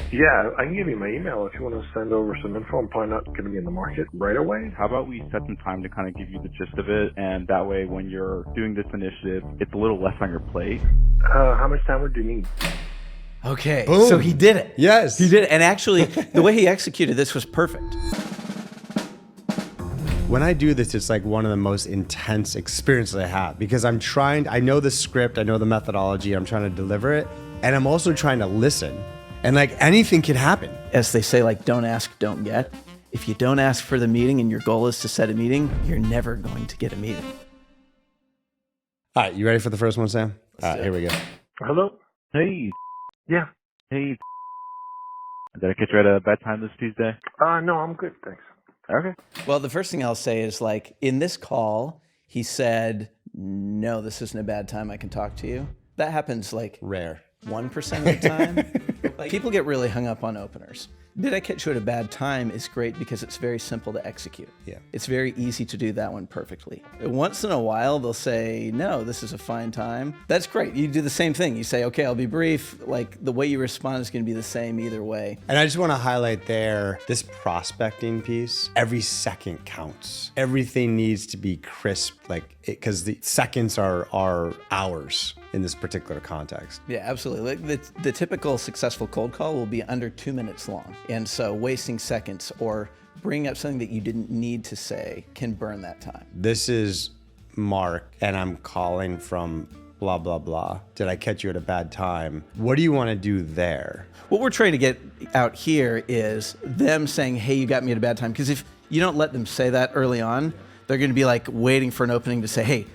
Yeah, I can give you my email if you want to send over some info. I'm probably not going to be in the market right away. How about we set some time to kind of give you the gist of it, and that way when you're doing this initiative, it's a little less on your plate. How much time would you need? Okay, Boom. so he did it. Yes. He did it. And actually, the way he executed this was perfect. When I do this, it's like one of the most intense experiences I have because I know the script, I know the methodology, I'm trying to deliver it, and I'm also trying to listen. And like anything can happen. As they say, like, don't ask, don't get. If you don't ask for the meeting and your goal is to set a meeting, you're never going to get a meeting. All right, you ready for the first one, Sam? All right, here we go. Hello? Hey. Yeah. Hey. Did I catch you at a bad time this Tuesday? No, I'm good, thanks. Okay. Well, the first thing I'll say is, like, in this call, he said, no, this isn't a bad time. I can talk to you. That happens like Rare. 1% of the time. Like, people get really hung up on openers. Did I catch you at a bad time is great because it's very simple to execute. Yeah. It's very easy to do that one perfectly. Once in a while, they'll say, no, this is a fine time. That's great. You do the same thing. You say, okay, I'll be brief. Like, the way you respond is going to be the same either way. And I just want to highlight there, this prospecting piece, every second counts. Everything needs to be crisp, like, because the seconds are hours in this particular context. Yeah, absolutely. Like, the typical successful cold call will be under 2 minutes long. And so wasting seconds or bringing up something that you didn't need to say can burn that time. This is Mark, and I'm calling from blah, blah, blah. Did I catch you at a bad time? What do you want to do there? What we're trying to get out here is them saying, hey, you got me at a bad time. Because if you don't let them say that early on, they're going to be like waiting for an opening to say, hey,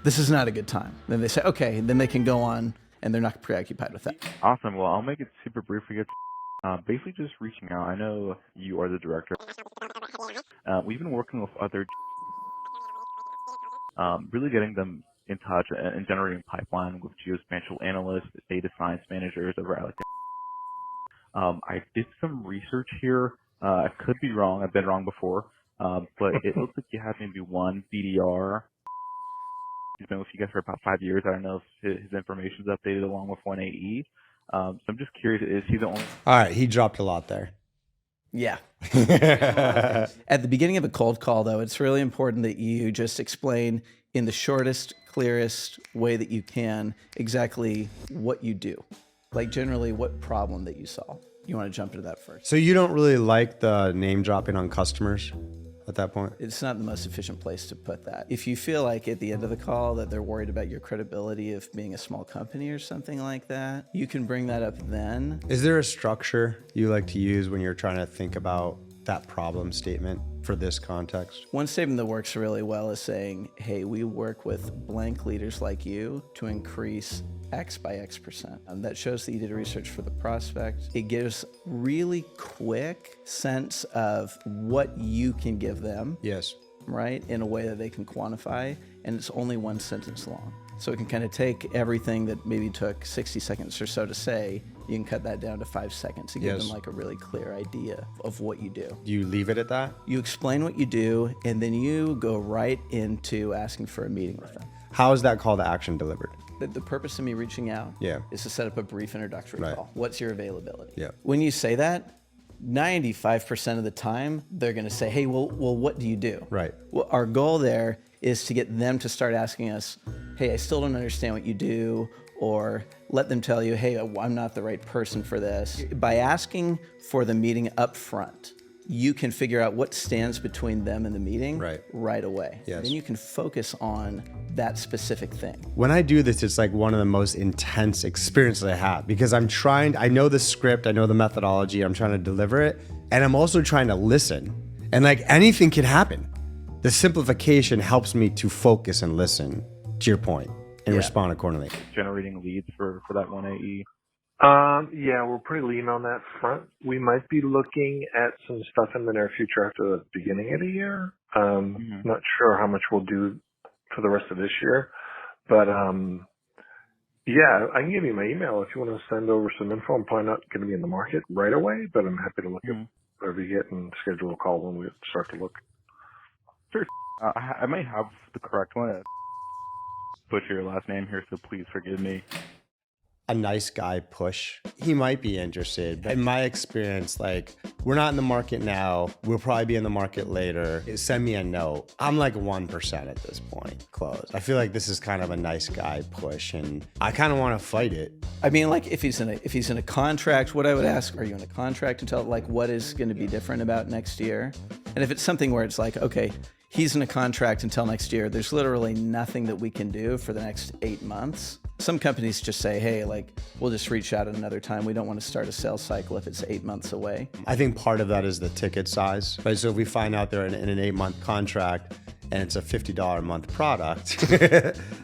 this is not a good time. Then they say, okay, then they can go on and they're not preoccupied with that. Awesome. Well, I'll make it super brief for you. Basically just reaching out. I know you are the director. We've been working with other, really getting them in touch and generating pipeline with geospatial analysts, data science managers over at I did some research here. I could be wrong. I've been wrong before. But it looks like you have maybe one BDR. He's been with you guys for about 5 years. I don't know if his information's updated along with one AE. So I'm just curious, is he the only? All right, he dropped a lot there. Yeah. At the beginning of a cold call, though, it's really important that you just explain in the shortest, clearest way that you can exactly what you do. Like, generally, what problem that you solve. You want to jump into that first. So you don't really like the name dropping on customers at that point? It's not the most efficient place to put that. If you feel like at the end of the call that they're worried about your credibility of being a small company or something like that, you can bring that up then. Is there a structure you like to use when you're trying to think about that problem statement for this context? One statement that works really well is saying, hey, we work with blank leaders like you to increase X by X%. That shows that you did research for the prospect. It gives really quick sense of what you can give them. Yes. Right? In a way that they can quantify. And it's only one sentence long. So it can kind of take everything that maybe took 60 seconds or so to say, you can cut that down to 5 seconds to give them like a really clear idea of what you do. You leave it at that? You explain what you do, and then you go right into asking for a meeting with them. How is that call to action delivered? The purpose of me reaching out is to set up a brief introductory call. What's your availability? Yeah. When you say that, 95% of the time, they're going to say, hey, well, what do you do? Right. Well, our goal there is to get them to start asking us, hey, I still don't understand what you do, or let them tell you, hey, I'm not the right person for this. By asking for the meeting up front, you can figure out what stands between them and the meeting right away. Yes. Then you can focus on that specific thing. When I do this, it's like one of the most intense experiences I have because I know the script, I know the methodology, I'm trying to deliver it, and I'm also trying to listen. And like anything can happen. The simplification helps me to focus and listen, to your point, and respond accordingly. Generating leads for that one AE. Yeah, we're pretty lean on that front. We might be looking at some stuff in the near future after the beginning of the year. Not sure how much we'll do for the rest of this year, but yeah, I can give you my email if you want to send over some info. I'm probably not going to be in the market right away, but I'm happy to look at whatever you get and schedule a call when we start to look. Sure. I might have the correct one. Butcher your last name here, so please forgive me. a nice guy push, he might be interested. But in my experience, like, we're not in the market now. We'll probably be in the market later. Send me a note. I'm like 1% at this point closed. I feel like this is kind of a nice guy push, and I kind of want to fight it. I mean, like if he's in a contract, what I would ask, are you in a contract to tell like what is going to be different about next year? And if it's something where it's like, okay, he's in a contract until next year, there's literally nothing that we can do for the next 8 months. Some companies just say, hey, like, we'll just reach out at another time. We don't want to start a sales cycle if it's 8 months away. I think part of that is the ticket size, right? So if we find out they're in an 8-month contract and it's a $50 a month product,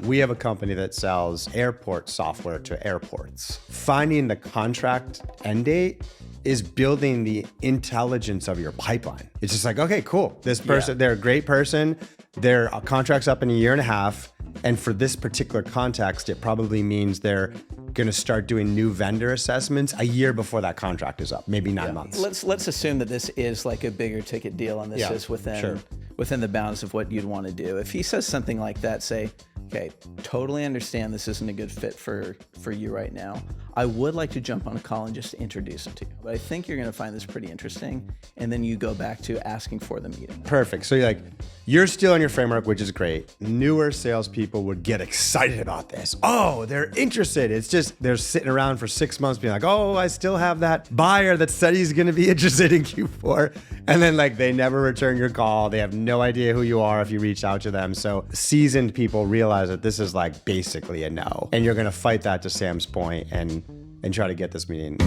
we have a company that sells airport software to airports. Finding the contract end date is building the intelligence of your pipeline. It's just like, okay, cool. This person, they're a great person. Their contract's up in a year and a half. And for this particular context, it probably means they're going to start doing new vendor assessments a year before that contract is up, maybe 9 months. Let's assume that this is like a bigger ticket deal and this is within the bounds of what you'd want to do. If he says something like that, say, okay, totally understand this isn't a good fit for you right now. I would like to jump on a call and just introduce it to you. But I think you're going to find this pretty interesting. And then you go back to asking for the meeting. Perfect. So you're still on your framework, which is great. Newer salespeople would get excited about this. Oh, they're interested. It's just they're sitting around for 6 months being like, oh, I still have that buyer that said he's going to be interested in Q4. And then like they never return your call. They have no idea who you are if you reach out to them. So seasoned people realize that this is like basically a no. And you're going to fight that, to Sam's point, and try to get this meeting.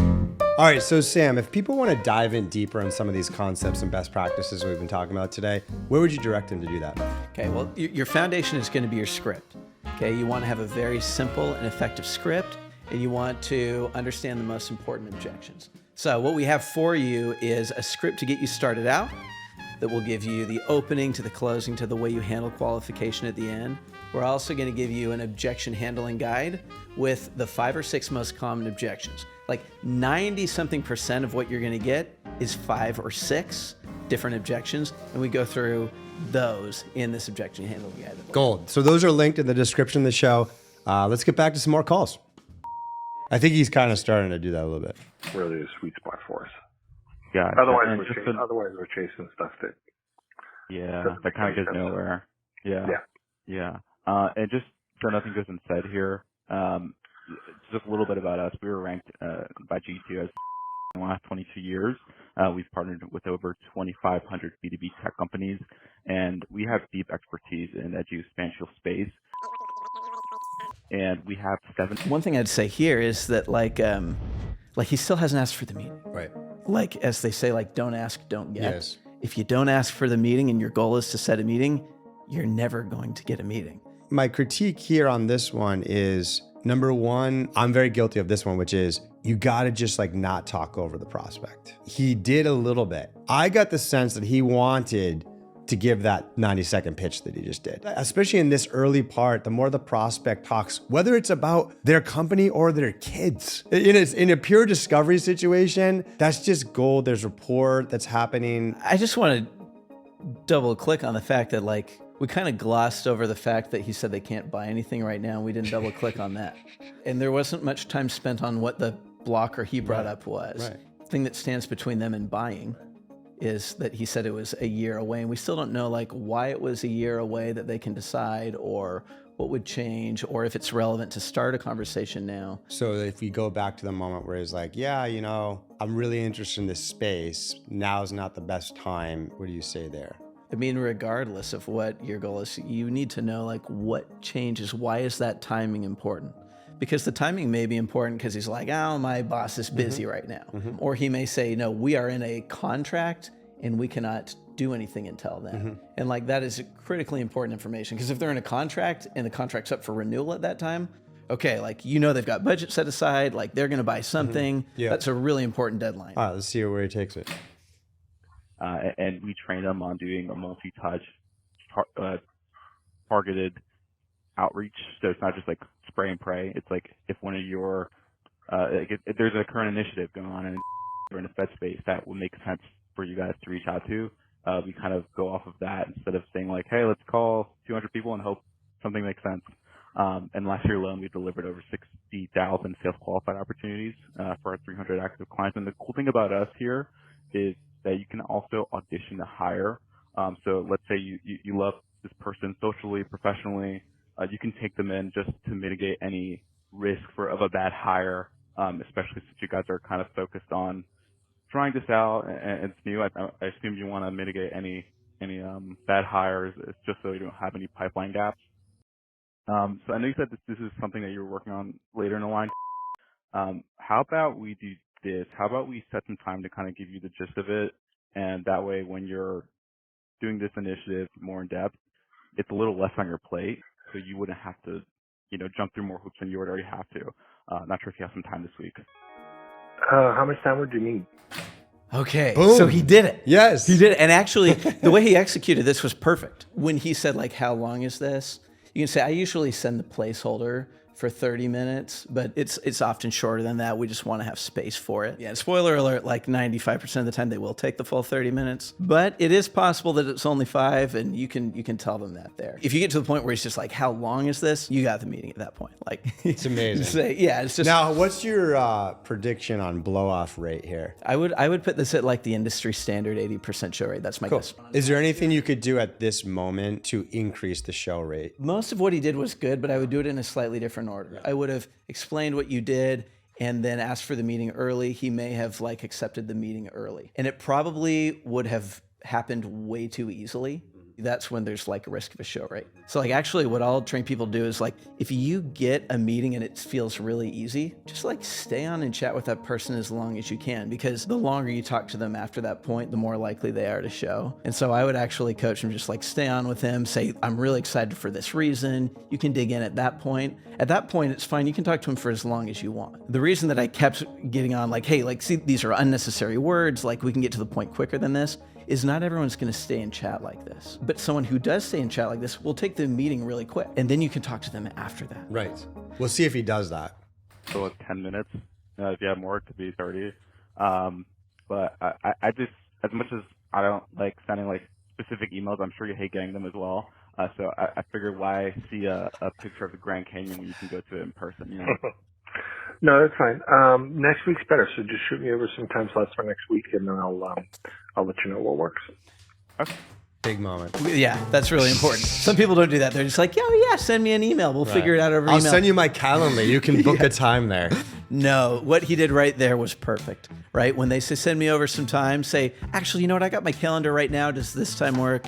All right, so Sam, if people want to dive in deeper on some of these concepts and best practices we've been talking about today, where would you direct them to do that? Okay, well, your foundation is going to be your script. Okay, you want to have a very simple and effective script, and you want to understand the most important objections. So what we have for you is a script to get you started out that will give you the opening to the closing to the way you handle qualification at the end. We're also going to give you an objection handling guide with the 5 or 6 most common objections. Like 90-something% of what you're going to get is 5 or 6 different objections, and we go through those in this objection handling guide. Gold. So those are linked in the description of the show. Let's get back to some more calls. I think he's kind of starting to do that a little bit. Really a sweet spot for us. Yeah. Otherwise, we're chasing stuff that kind of goes nowhere. Yeah. And just so nothing goes unsaid here, just a little bit about us. We were ranked by G2 as in the last 22 years. We've partnered with over 2,500 B2B tech companies, and we have deep expertise in the geospatial space. And we have 7. One thing I'd say here is that like he still hasn't asked for the meeting. Right. Like as they say, like don't ask, don't get. Yes. If you don't ask for the meeting and your goal is to set a meeting, you're never going to get a meeting. My critique here on this one is, number one, I'm very guilty of this one, which is you got to just like not talk over the prospect. He did a little bit. I got the sense that he wanted to give that 90-second pitch that he just did. Especially in this early part, the more the prospect talks, whether it's about their company or their kids. In a pure discovery situation, that's just gold. There's rapport that's happening. I just want to double click on the fact that like we kind of glossed over the fact that he said they can't buy anything right now. We didn't double click on that. And there wasn't much time spent on what the blocker he brought up was. Right. The thing that stands between them and buying is that he said it was a year away, and we still don't know like why it was a year away that they can decide, or what would change, or if it's relevant to start a conversation now. So if we go back to the moment where he's like, yeah, I'm really interested in this space. Now's not the best time. What do you say there? I mean, regardless of what your goal is, you need to know like what changes. Why is that timing important? Because the timing may be important because he's like, oh, my boss is busy right now. Or he may say, no, we are in a contract and we cannot do anything until then. And like that is critically important information, because if they're in a contract and the contract's up for renewal at that time, okay, like they've got budget set aside, like they're going to buy something. That's a really important deadline. All right, let's see where he takes it. And we train them on doing a multi-touch targeted outreach. So it's not just like spray and pray. It's like if one of your if there's a current initiative going on in a Fed space that will make sense for you guys to reach out to, we kind of go off of that instead of saying like, hey, let's call 200 people and hope something makes sense. And last year alone, we delivered over 60,000 sales qualified opportunities for our 300 active clients. And the cool thing about us here is that you can also audition to hire. So let's say you love this person socially, professionally, you can take them in just to mitigate any risk of a bad hire, especially since you guys are kind of focused on trying this out and it's new. I assume you want to mitigate any bad hires. It's just so you don't have any pipeline gaps. So I know you said this is something that you're working on later in the line. How about we do this? How about we set some time to kind of give you the gist of it, and that way when you're doing this initiative more in depth, it's a little less on your plate, so you wouldn't have to, jump through more hoops than you would already have to. Not sure if you have some time this week. How much time would you need? Okay, Boom. so he did it. Yes. He did it. And actually, the way he executed this was perfect. When he said, like, how long is this? You can say, I usually send the placeholder for 30 minutes, but it's often shorter than that. We just want to have space for it. Yeah, spoiler alert, like 95% of the time they will take the full 30 minutes, but it is possible that it's only 5, and you can tell them that there. If you get to the point where it's just like, how long is this? You got the meeting at that point. Like, it's amazing. It's just. Now, what's your prediction on blow off rate here? I would put this at like the industry standard 80% show rate. That's my guess. Is there anything you could do at this moment to increase the show rate? Most of what he did was good, but I would do it in a slightly different order. I would have explained what you did and then asked for the meeting early. He may have accepted the meeting early, and it probably would have happened way too easily. That's when there's a risk of a show rate. So actually what I'll train people to do is if you get a meeting and it feels really easy, just stay on and chat with that person as long as you can, because the longer you talk to them after that point, the more likely they are to show. And so I would actually coach them, just stay on with him, say, I'm really excited for this reason. You can dig in at that point. At that point, it's fine. You can talk to him for as long as you want. The reason that I kept getting on hey, see, these are unnecessary words, we can get to the point quicker than this, is not everyone's going to stay and chat like this. But someone who does stay and chat like this will take the meeting really quick, and then you can talk to them after that. Right. We'll see if he does that. So 10 minutes. If you have more, it could be 30. But I just, as much as I don't like sending specific emails, I'm sure you hate getting them as well. So I figured, why see a picture of the Grand Canyon when you can go to it in person, No, that's fine. Next week's better, so just shoot me over some time slots for next week, and then I'll let you know what works. Okay. Big moment. Yeah, that's really important. Some people don't do that. They're just send me an email. We'll figure it out over email. I'll send you my calendar. You can book a time there. No, what he did right there was perfect, right? When they say, send me over some time, say, actually, you know what? I got my calendar right now. Does this time work?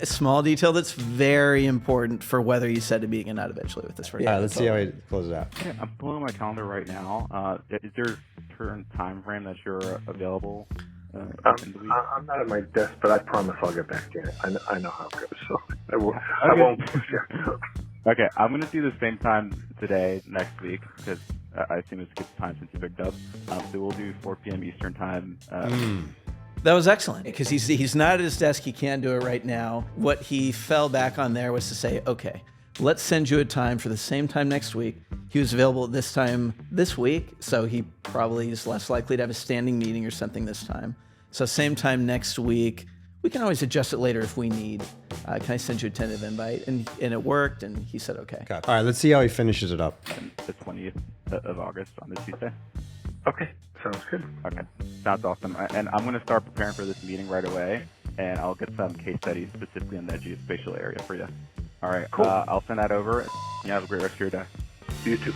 Small detail that's very important for whether you set a meeting or not eventually with this person. All right, let's see how he closes out. Okay, I'm pulling my calendar right now. Is there a certain time frame that you're available? In the week? I'm not at my desk, but I promise I'll get back to you. I know how it goes, so I won't push you. Okay, I'm going to do the same time today, next week, because I assume it's a good time since you picked up. So we'll do 4 p.m. Eastern time. That was excellent, because he's not at his desk. He can't do it right now. What he fell back on there was to say, okay, let's send you a time for the same time next week. He was available at this time this week, so he probably is less likely to have a standing meeting or something this time. So same time next week. We can always adjust it later if we need. Can I send you a tentative invite? And it worked, and he said okay. All right, let's see how he finishes it up. And the 20th of August on this Tuesday. Okay, sounds good. Okay, sounds awesome. And I'm going to start preparing for this meeting right away, and I'll get some case studies specifically in that geospatial area for you. All right, cool. I'll send that over. You have a great rest of your day. You too.